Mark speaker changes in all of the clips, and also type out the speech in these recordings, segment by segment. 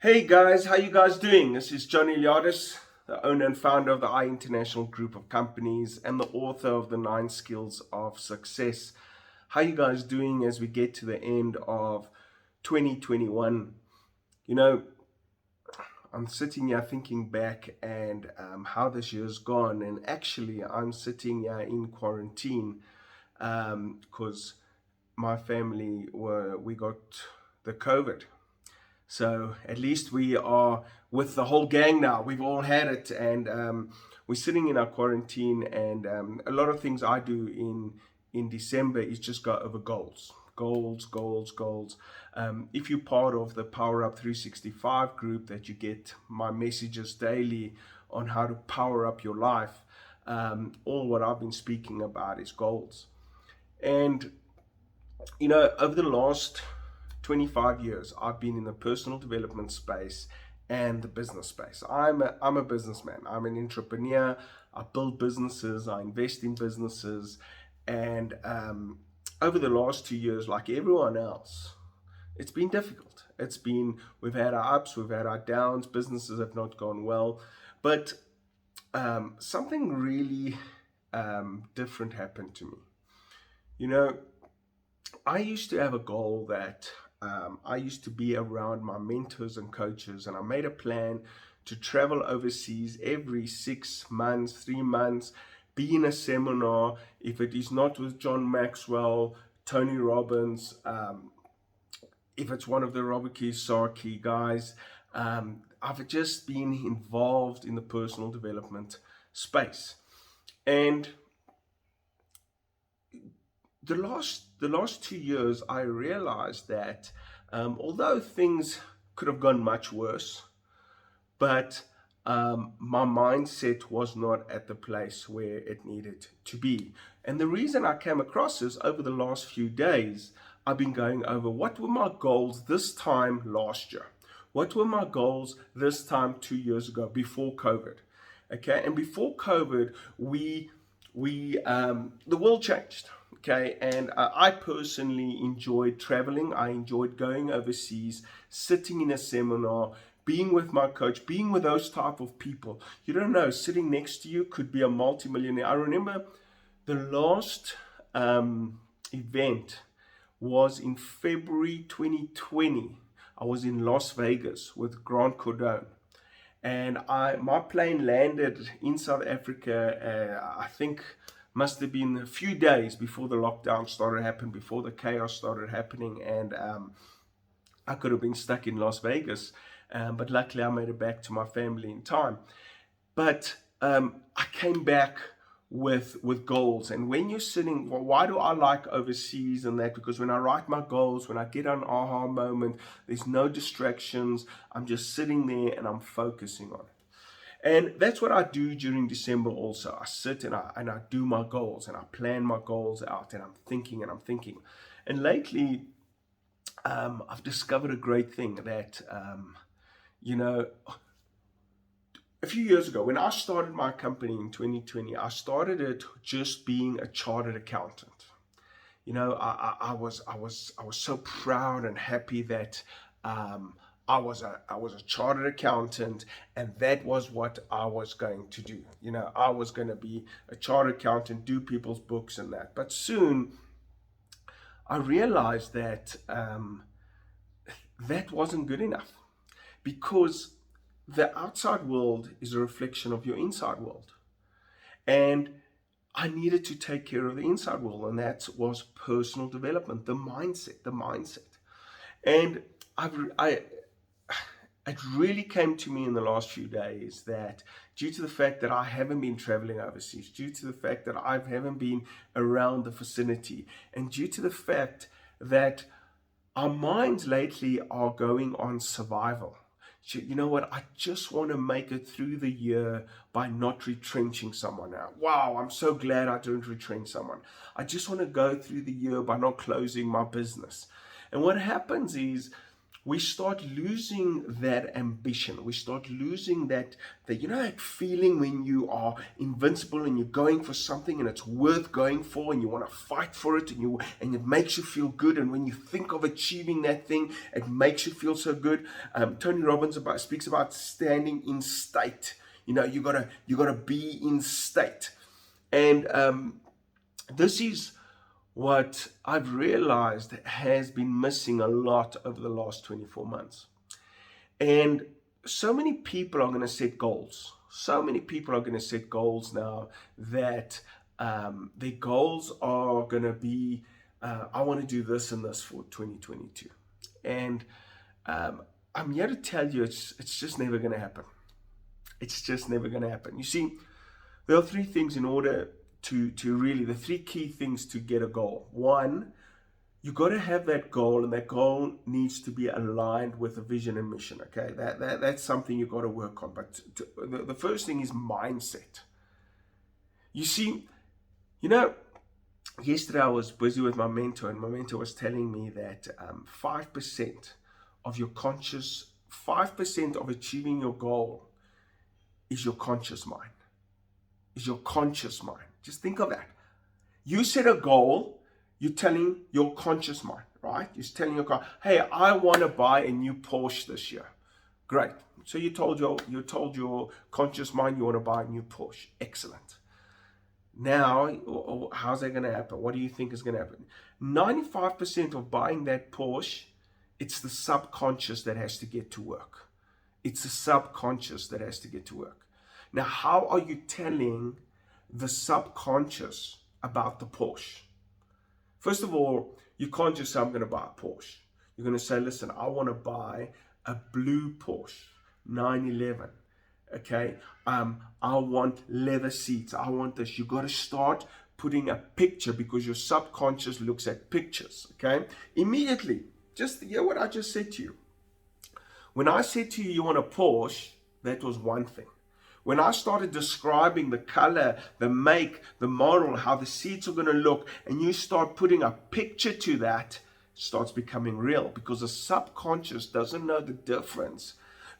Speaker 1: Hey guys, how you guys doing? This is Johnny Liadis, the owner and founder of the I International Group of Companies and the author of the 9 Skills of Success. How you guys doing as we get to the end of 2021? You know, I'm sitting here thinking back and how this year's gone, and actually I'm sitting here in quarantine because my family we got the COVID. So at least we are with the whole gang now. We've all had it, and we're sitting in our quarantine. And a lot of things I do in December is just go over goals. If you're part of the Power Up 365 group, that you get my messages daily on how to power up your life. All what I've been speaking about is goals, and over the last 25 years, I've been in the personal development space and the business space. I'm a businessman. I'm an entrepreneur. I build businesses. I invest in businesses. And over the last 2 years, like everyone else, it's been difficult. We've had our ups, we've had our downs. Businesses have not gone well. But something really different happened to me. I used to have a goal that I used to be around my mentors and coaches, and I made a plan to travel overseas every 6 months, 3 months, be in a seminar. If it is not with John Maxwell, Tony Robbins, if it's one of the Robert Kiyosaki guys, I've just been involved in the personal development space. And the last 2 years, I realized that although things could have gone much worse, but my mindset was not at the place where it needed to be. And the reason I came across this over the last few days, I've been going over what were my goals this time last year. What were my goals this time 2 years ago, before COVID? Okay, and before COVID, the world changed. Okay, and I personally enjoyed traveling. I enjoyed going overseas, sitting in a seminar, being with my coach, being with those type of people. You don't know, sitting next to you could be a multimillionaire. I remember the last event was in February 2020. I was in Las Vegas with Grant Cardone. And my plane landed in South Africa, I think must have been a few days before the lockdown started happening, before the chaos started happening. And I could have been stuck in Las Vegas, but luckily I made it back to my family in time. But I came back with goals. And when you're sitting, well, why do I like overseas and that? Because when I write my goals, when I get an aha moment, there's no distractions. I'm just sitting there and I'm focusing on it. And that's what I do during December also. I sit and I do my goals, and I plan my goals out, and I'm thinking. And lately, I've discovered a great thing that, a few years ago, when I started my company in 2020, I started it just being a chartered accountant. I was so proud and happy that I was a chartered accountant, and that was what I was going to do. I was going to be a chartered accountant, do people's books and that. But soon I realized that that wasn't good enough, because the outside world is a reflection of your inside world. And I needed to take care of the inside world, and that was personal development, the mindset. And it really came to me in the last few days that due to the fact that I haven't been traveling overseas, due to the fact that I haven't been around the vicinity, and due to the fact that our minds lately are going on survival. You know what? I just want to make it through the year by not retrenching someone now. Wow, I'm so glad I don't retrench someone. I just want to go through the year by not closing my business. And what happens is, we start losing that ambition. We start losing that that feeling when you are invincible and you're going for something and it's worth going for and you want to fight for it and it makes you feel good. And when you think of achieving that thing, it makes you feel so good. Tony Robbins speaks about standing in state. You gotta be in state, and this is what I've realized has been missing a lot over the last 24 months. And so many people are going to set goals. So many people are going to set goals now that their goals are going to be, I want to do this and this for 2022. And I'm here to tell you it's just never going to happen. It's just never going to happen. You see, there are three things in order to really, the three key things to get a goal. One, you got to have that goal, and that goal needs to be aligned with a vision and mission. Okay, that's something you got to work on. But the first thing is mindset. You see, yesterday I was busy with my mentor, and my mentor was telling me that 5% of your 5% of achieving your goal is your conscious mind. Is your conscious mind. Just think of that. You set a goal, you're telling your conscious mind, right? You're telling your car, hey, I want to buy a new Porsche this year. Great. So you told your conscious mind you want to buy a new Porsche. Excellent. Now, how's that going to happen? What do you think is going to happen? 95% of buying that Porsche, it's the subconscious that has to get to work. It's the subconscious that has to get to work. Now, how are you telling the subconscious about the Porsche? First of all, you can't just say, I'm going to buy a Porsche. You're going to say, listen, I want to buy a blue Porsche 911. Okay, I want leather seats. I want this. You got to start putting a picture, because your subconscious looks at pictures. Okay, immediately, just hear what I just said to you. When I said to you, you want a Porsche, that was one thing. When I started describing the color, the make, the model, how the seats are going to look, and you start putting a picture to that, it starts becoming real, because the subconscious doesn't know the difference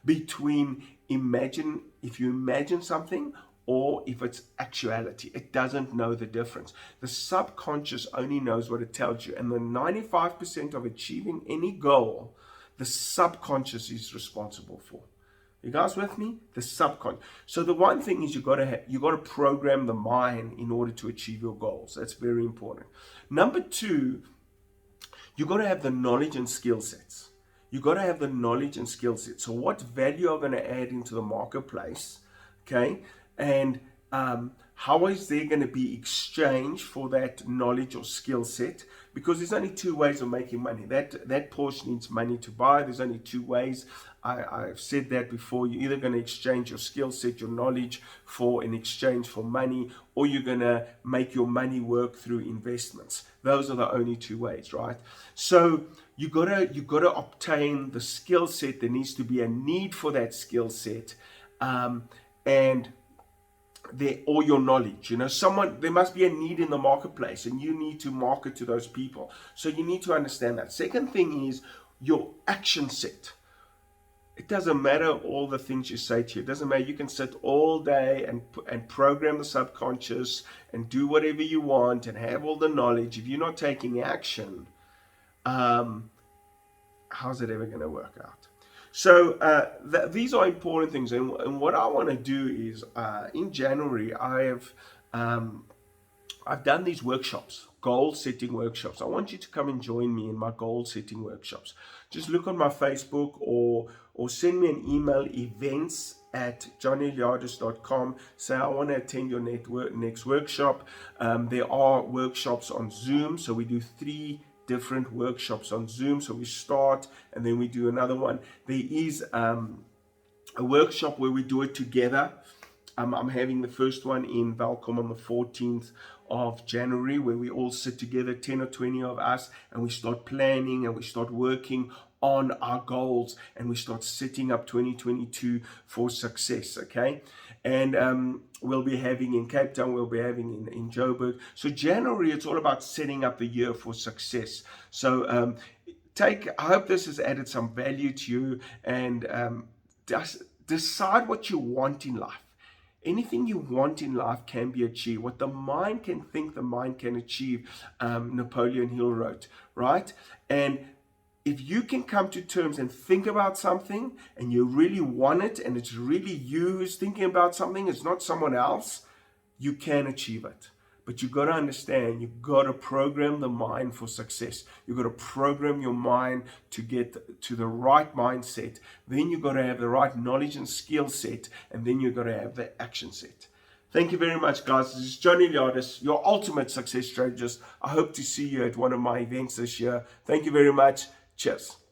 Speaker 1: between if you imagine something or if it's actuality. It doesn't know the difference. The subconscious only knows what it tells you. And the 95% of achieving any goal, the subconscious is responsible for. You guys with me? The subconscious. So the one thing is you got to program the mind in order to achieve your goals. That's very important. Number two, you got to have the knowledge and skill sets. You got to have the knowledge and skill sets. So what value are going to add into the marketplace? Okay, and how is there going to be exchange for that knowledge or skill set? Because there's only two ways of making money. That Porsche needs money to buy. There's only two ways. I've said that before. You're either going to exchange your skill set, your knowledge, for an exchange for money, or you're going to make your money work through investments. Those are the only two ways, right? So you gotta obtain the skill set. There needs to be a need for that skill set, and or your knowledge. There must be a need in the marketplace, and you need to market to those people. So you need to understand that. Second thing is your action set. It doesn't matter all the things you say to you. It doesn't matter. You can sit all day and program the subconscious and do whatever you want and have all the knowledge. If you're not taking action, how's it ever going to work out? So these are important things. And what I want to do is in January, I've done these workshops, goal setting workshops. I want you to come and join me in my goal setting workshops. Just look on my Facebook or send me an email, events@johnnyeliadis.com. Say, I want to attend your next workshop. There are workshops on Zoom. So we do 3 different workshops on Zoom. So we start and then we do another one. There is a workshop where we do it together. I'm having the first one in Valcom on the 14th of January, where we all sit together, 10 or 20 of us, and we start planning and we start working on our goals, and we start setting up 2022 for success. Okay, and we'll be having in Cape Town, we'll be having in Joburg. So January, it's all about setting up the year for success. So I hope this has added some value to you, and decide what you want in life. Anything you want in life can be achieved. What the mind can think, the mind can achieve. Napoleon Hill wrote, right? And if you can come to terms and think about something and you really want it, and it's really you who's thinking about something, it's not someone else, you can achieve it. But you got to understand, you got to program the mind for success. You got to program your mind to get to the right mindset. Then you got to have the right knowledge and skill set, and then you got to have the action set. Thank you very much, guys. This is Johnny Liadis, your ultimate success strategist. I hope to see you at one of my events this year. Thank you very much. Cheers.